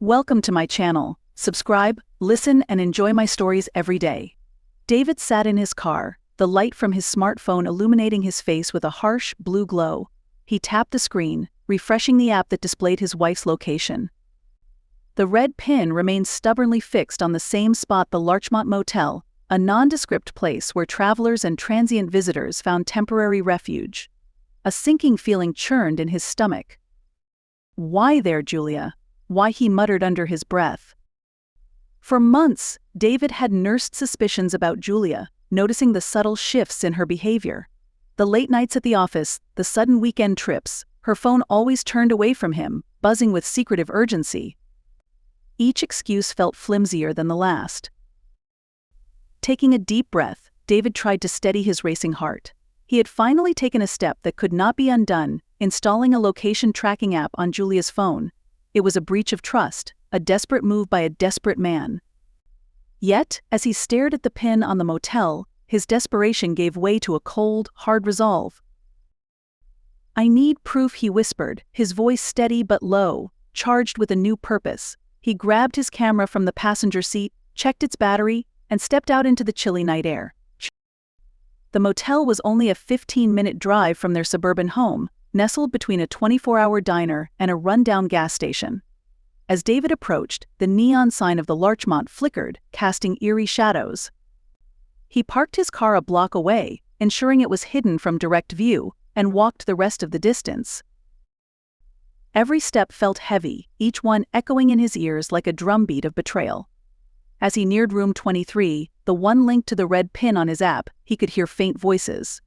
Welcome to my channel. Subscribe, listen, and enjoy my stories every day. David sat in his car, the light from his smartphone illuminating his face with a harsh, blue glow. He tapped the screen, refreshing the app that displayed his wife's location. The red pin remained stubbornly fixed on the same spot, the Larchmont Motel, a nondescript place where travelers and transient visitors found temporary refuge. A sinking feeling churned in his stomach. "Why there, Julia?" Why, he muttered under his breath. For months, David had nursed suspicions about Julia, noticing the subtle shifts in her behavior. The late nights at the office, the sudden weekend trips, her phone always turned away from him, buzzing with secretive urgency. Each excuse felt flimsier than the last. Taking a deep breath, David tried to steady his racing heart. He had finally taken a step that could not be undone, installing a location tracking app on Julia's phone. It was a breach of trust, a desperate move by a desperate man. Yet, as he stared at the pin on the motel, his desperation gave way to a cold, hard resolve. "I need proof," he whispered, his voice steady but low, charged with a new purpose. He grabbed his camera from the passenger seat, checked its battery, and stepped out into the chilly night air. The motel was only a 15-minute drive from their suburban home, nestled between a 24-hour diner and a rundown gas station. As David approached, the neon sign of the Larchmont flickered, casting eerie shadows. He parked his car a block away, ensuring it was hidden from direct view, and walked the rest of the distance. Every step felt heavy, each one echoing in his ears like a drumbeat of betrayal. As he neared room 23, the one linked to the red pin on his app, he could hear faint voices.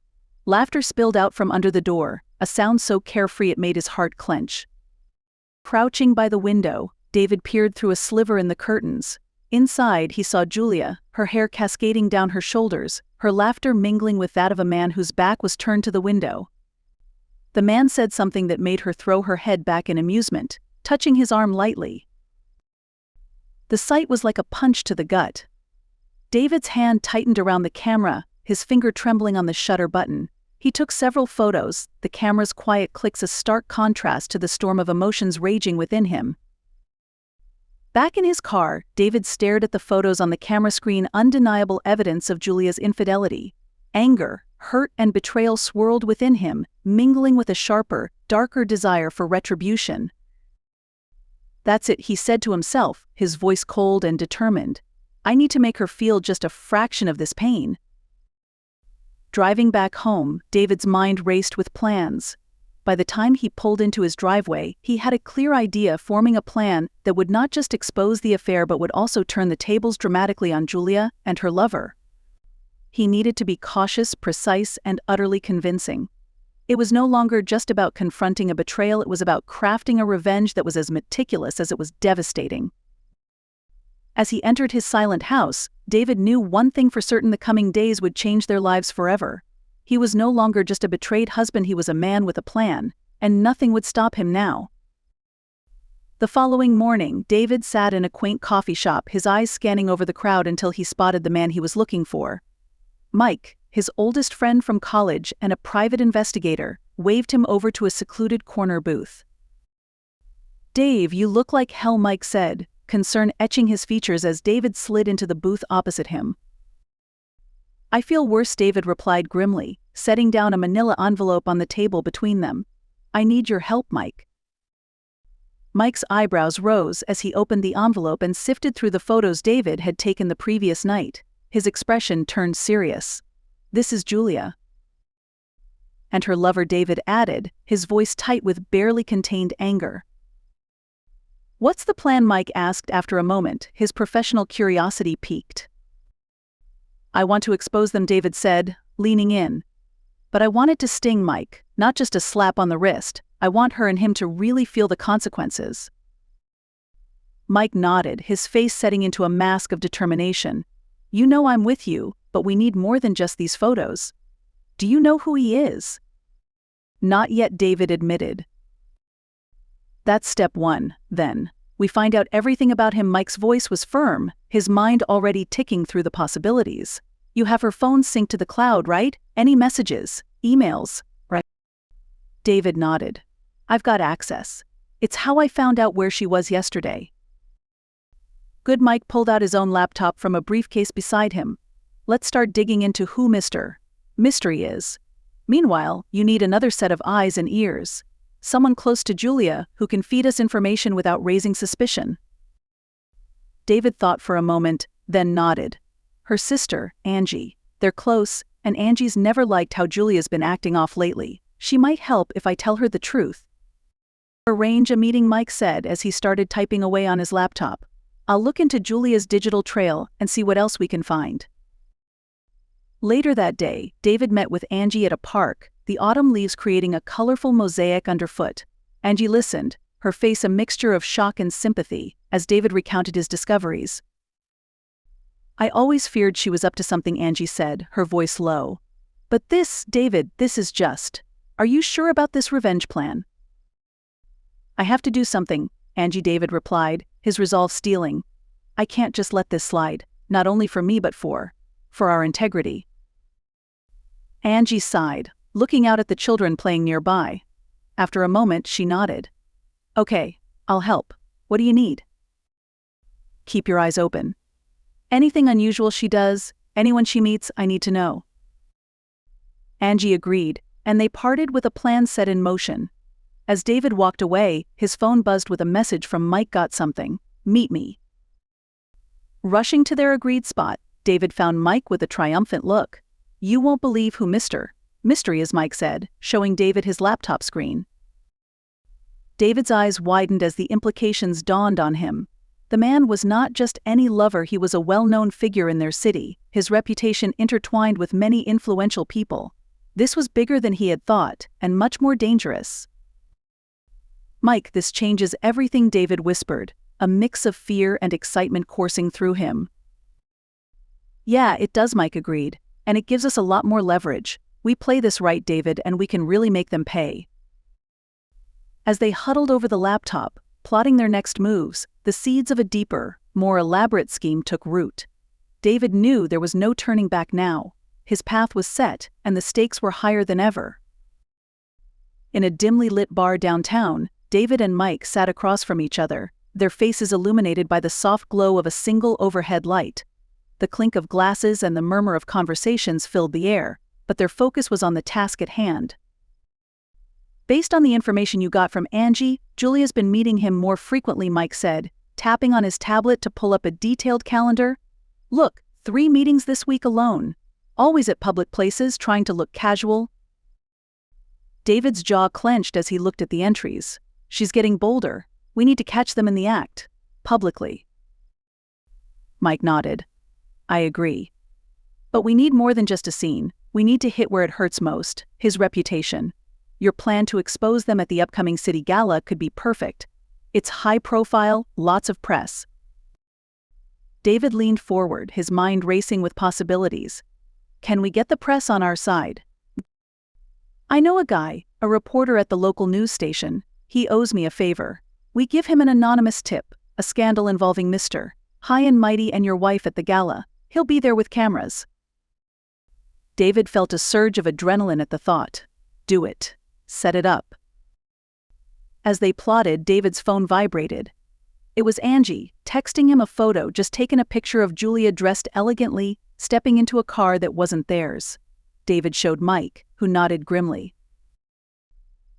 Laughter spilled out from under the door, a sound so carefree it made his heart clench. Crouching by the window, David peered through a sliver in the curtains. Inside, he saw Julia, her hair cascading down her shoulders, her laughter mingling with that of a man whose back was turned to the window. The man said something that made her throw her head back in amusement, touching his arm lightly. The sight was like a punch to the gut. David's hand tightened around the camera, his finger trembling on the shutter button. He took several photos, the camera's quiet clicks a stark contrast to the storm of emotions raging within him. Back in his car, David stared at the photos on the camera screen, undeniable evidence of Julia's infidelity. Anger, hurt, and betrayal swirled within him, mingling with a sharper, darker desire for retribution. "That's it," he said to himself, his voice cold and determined. "I need to make her feel just a fraction of this pain." Driving back home, David's mind raced with plans. By the time he pulled into his driveway, he had a clear idea, forming a plan that would not just expose the affair but would also turn the tables dramatically on Julia and her lover. He needed to be cautious, precise, and utterly convincing. It was no longer just about confronting a betrayal, it was about crafting a revenge that was as meticulous as it was devastating. As he entered his silent house, David knew one thing for certain: the coming days would change their lives forever. He was no longer just a betrayed husband, he was a man with a plan, and nothing would stop him now. The following morning, David sat in a quaint coffee shop, his eyes scanning over the crowd until he spotted the man he was looking for. Mike, his oldest friend from college and a private investigator, waved him over to a secluded corner booth. "Dave, you look like hell," Mike said, concern etching his features as David slid into the booth opposite him. "I feel worse," David replied grimly, setting down a manila envelope on the table between them. "I need your help, Mike." Mike's eyebrows rose as he opened the envelope and sifted through the photos David had taken the previous night. His expression turned serious. "This is Julia." "And her lover," David added, his voice tight with barely contained anger. "What's the plan?" Mike asked after a moment, his professional curiosity piqued. "I want to expose them," David said, leaning in. "But I want it to sting, Mike, not just a slap on the wrist. I want her and him to really feel the consequences." Mike nodded, his face setting into a mask of determination. "You know I'm with you, but we need more than just these photos. Do you know who he is?" "Not yet," David admitted. "That's step one, then. We find out everything about him." Mike's voice was firm, his mind already ticking through the possibilities. "You have her phone synced to the cloud, right? Any messages, emails, right?" David nodded. "I've got access. It's how I found out where she was yesterday." Good. Mike pulled out his own laptop from a briefcase beside him. Let's start digging into who Mr. Mystery is. Meanwhile, you need another set of eyes and ears. Someone close to Julia who can feed us information without raising suspicion. David thought for a moment, then nodded. Her sister, Angie. They're close, and Angie's never liked how Julia's been acting off lately. She might help if I tell her the truth. Arrange a meeting, Mike said as he started typing away on his laptop. I'll look into Julia's digital trail and see what else we can find. Later that day, David met with Angie at a park, the autumn leaves creating a colorful mosaic underfoot. Angie listened, her face a mixture of shock and sympathy, as David recounted his discoveries. I always feared she was up to something, Angie said, her voice low. But this, David, this is just. Are you sure about this revenge plan? I have to do something, Angie. David replied, his resolve steeling. I can't just let this slide, not only for me but for our integrity. Angie sighed, looking out at the children playing nearby. After a moment, she nodded. Okay, I'll help. What do you need? Keep your eyes open. Anything unusual she does, anyone she meets, I need to know. Angie agreed, and they parted with a plan set in motion. As David walked away, his phone buzzed with a message from Mike. Got something. Meet me. Rushing to their agreed spot, David found Mike with a triumphant look. You won't believe who Mr. Mystery is, Mike said, showing David his laptop screen. David's eyes widened as the implications dawned on him. The man was not just any lover, he was a well-known figure in their city, his reputation intertwined with many influential people. This was bigger than he had thought, and much more dangerous. Mike, this changes everything, David whispered, a mix of fear and excitement coursing through him. Yeah, it does, Mike agreed, and it gives us a lot more leverage. We play this right, David, and we can really make them pay. As they huddled over the laptop, plotting their next moves, the seeds of a deeper, more elaborate scheme took root. David knew there was no turning back now. His path was set, and the stakes were higher than ever. In a dimly lit bar downtown, David and Mike sat across from each other, their faces illuminated by the soft glow of a single overhead light. The clink of glasses and the murmur of conversations filled the air, but their focus was on the task at hand. Based on the information you got from Angie, Julia's been meeting him more frequently, Mike said, tapping on his tablet to pull up a detailed calendar. Look, 3 meetings this week alone. Always at public places, trying to look casual. David's jaw clenched as he looked at the entries. She's getting bolder. We need to catch them in the act. Publicly. Mike nodded. I agree. But we need more than just a scene. We need to hit where it hurts most, his reputation. Your plan to expose them at the upcoming city gala could be perfect. It's high profile, lots of press. David leaned forward, his mind racing with possibilities. Can we get the press on our side? I know a guy, a reporter at the local news station. He owes me a favor. We give him an anonymous tip, a scandal involving Mr. High and Mighty and your wife at the gala. He'll be there with cameras. David felt a surge of adrenaline at the thought. Do it. Set it up. As they plotted, David's phone vibrated. It was Angie, texting him a photo, just taken a picture of Julia dressed elegantly, stepping into a car that wasn't theirs. David showed Mike, who nodded grimly.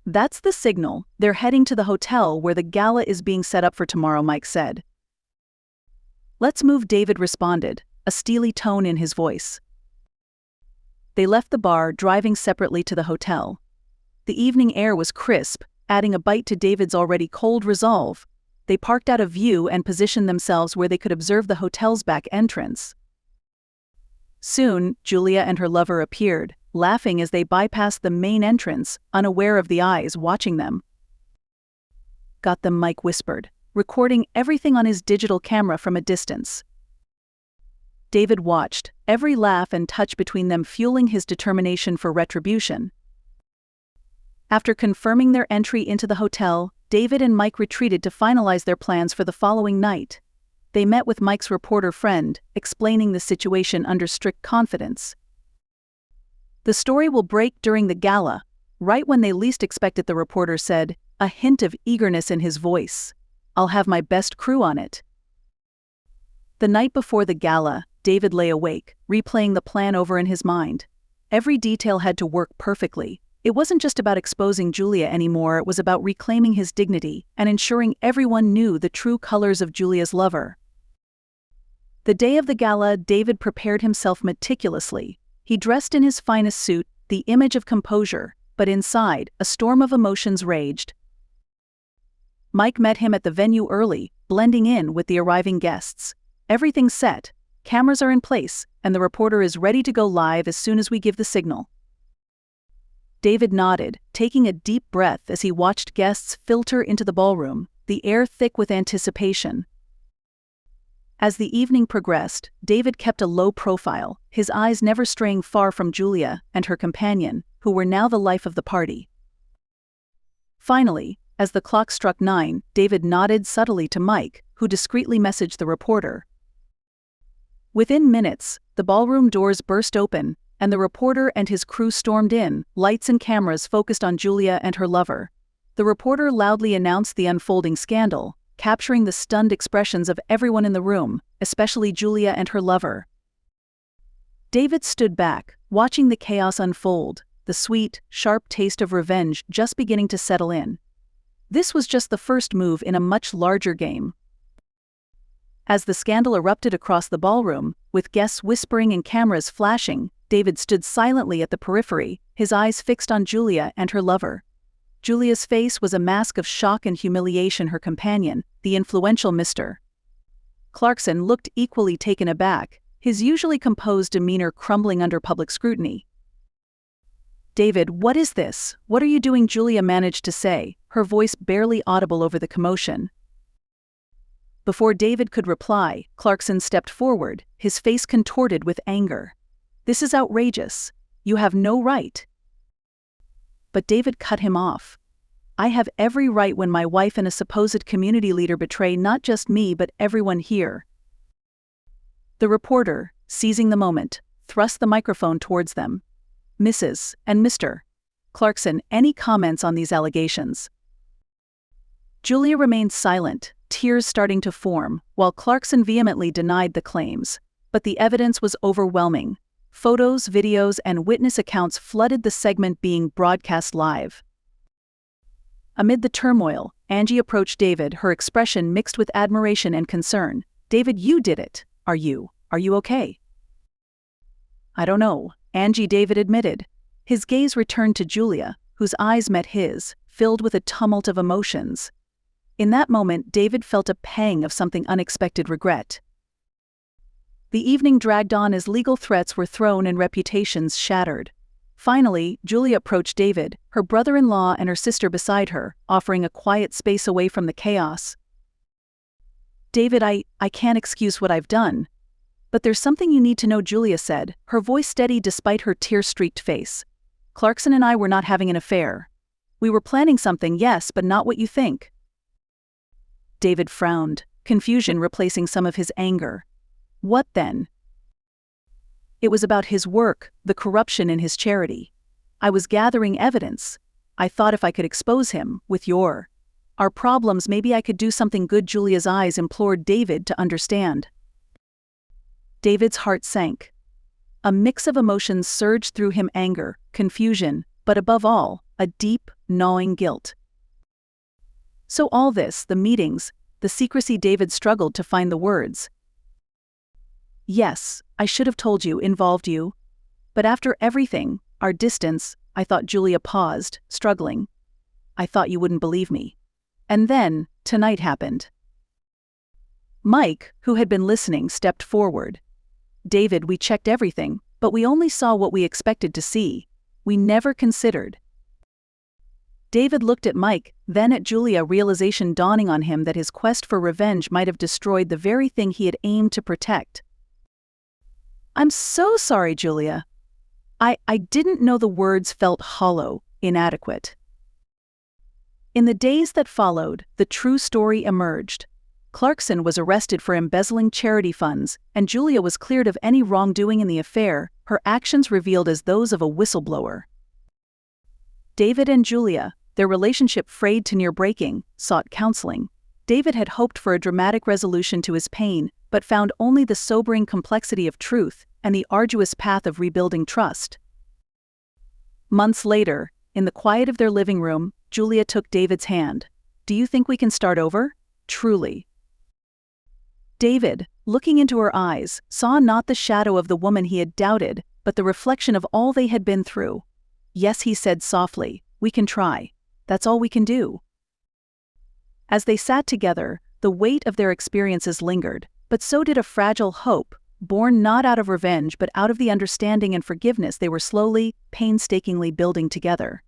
That's the signal. They're heading to the hotel where the gala is being set up for tomorrow, Mike said. Let's move, David responded, a steely tone in his voice. They left the bar, driving separately to the hotel. The evening air was crisp, adding a bite to David's already cold resolve. They parked out of view and positioned themselves where they could observe the hotel's back entrance. Soon, Julia and her lover appeared, laughing as they bypassed the main entrance, unaware of the eyes watching them. Got them, Mike whispered, recording everything on his digital camera from a distance. David watched, every laugh and touch between them fueling his determination for retribution. After confirming their entry into the hotel, David and Mike retreated to finalize their plans for the following night. They met with Mike's reporter friend, explaining the situation under strict confidence. The story will break during the gala, right when they least expect it, the reporter said, a hint of eagerness in his voice. I'll have my best crew on it. The night before the gala, David lay awake, replaying the plan over in his mind. Every detail had to work perfectly. It wasn't just about exposing Julia anymore, it was about reclaiming his dignity and ensuring everyone knew the true colors of Julia's lover. The day of the gala, David prepared himself meticulously. He dressed in his finest suit, the image of composure, but inside, a storm of emotions raged. Mike met him at the venue early, blending in with the arriving guests. Everything's set, cameras are in place, and the reporter is ready to go live as soon as we give the signal. David nodded, taking a deep breath as he watched guests filter into the ballroom, the air thick with anticipation. As the evening progressed, David kept a low profile, his eyes never straying far from Julia and her companion, who were now the life of the party. Finally, as the clock struck 9, David nodded subtly to Mike, who discreetly messaged the reporter. Within minutes, the ballroom doors burst open, and the reporter and his crew stormed in, lights and cameras focused on Julia and her lover. The reporter loudly announced the unfolding scandal, capturing the stunned expressions of everyone in the room, especially Julia and her lover. David stood back, watching the chaos unfold, the sweet, sharp taste of revenge just beginning to settle in. This was just the first move in a much larger game. As the scandal erupted across the ballroom, with guests whispering and cameras flashing, David stood silently at the periphery, his eyes fixed on Julia and her lover. Julia's face was a mask of shock and humiliation. Her companion, the influential Mr. Clarkson, looked equally taken aback, his usually composed demeanor crumbling under public scrutiny. "David, what is this? What are you doing?" Julia managed to say, her voice barely audible over the commotion. Before David could reply, Clarkson stepped forward, his face contorted with anger. "This is outrageous. You have no right." But David cut him off. "I have every right when my wife and a supposed community leader betray not just me but everyone here." The reporter, seizing the moment, thrust the microphone towards them. "Mrs. and Mr. Clarkson, any comments on these allegations?" Julia remained silent, tears starting to form, while Clarkson vehemently denied the claims. But the evidence was overwhelming. Photos, videos, and witness accounts flooded the segment being broadcast live. Amid the turmoil, Angie approached David, her expression mixed with admiration and concern. "David, you did it. Are you okay?" "I don't know," David admitted. His gaze returned to Julia, whose eyes met his, filled with a tumult of emotions. In that moment, David felt a pang of something unexpected: regret. The evening dragged on as legal threats were thrown and reputations shattered. Finally, Julia approached David, her brother-in-law and her sister beside her, offering a quiet space away from the chaos. "David, I can't excuse what I've done. But there's something you need to know," Julia said, her voice steady despite her tear-streaked face. "Clarkson and I were not having an affair. We were planning something, yes, but not what you think." David frowned, confusion replacing some of his anger. What then? It was about his work, the corruption in his charity. "I was gathering evidence. I thought if I could expose him, with our problems, maybe I could do something good." Julia's eyes implored David to understand. David's heart sank. A mix of emotions surged through him: anger, confusion, but above all, a deep, gnawing guilt. So all this, the meetings, the secrecy, David struggled to find the words. "Yes, I should have told you, involved you. But after everything, our distance," I thought. Julia paused, struggling. "I thought you wouldn't believe me. And then, tonight happened." Mike, who had been listening, stepped forward. "David, we checked everything, but we only saw what we expected to see. We never considered." David looked at Mike, then at Julia, realization dawning on him that his quest for revenge might have destroyed the very thing he had aimed to protect. "I'm so sorry, Julia. I didn't know." The words felt hollow, inadequate. In the days that followed, the true story emerged. Clarkson was arrested for embezzling charity funds, and Julia was cleared of any wrongdoing in the affair, her actions revealed as those of a whistleblower. David and Julia, their relationship frayed to near breaking, sought counseling. David had hoped for a dramatic resolution to his pain, but found only the sobering complexity of truth and the arduous path of rebuilding trust. Months later, in the quiet of their living room, Julia took David's hand. "Do you think we can start over? Truly." David, looking into her eyes, saw not the shadow of the woman he had doubted, but the reflection of all they had been through. "Yes," he said softly, "we can try. That's all we can do." As they sat together, the weight of their experiences lingered, but so did a fragile hope, born not out of revenge but out of the understanding and forgiveness they were slowly, painstakingly building together.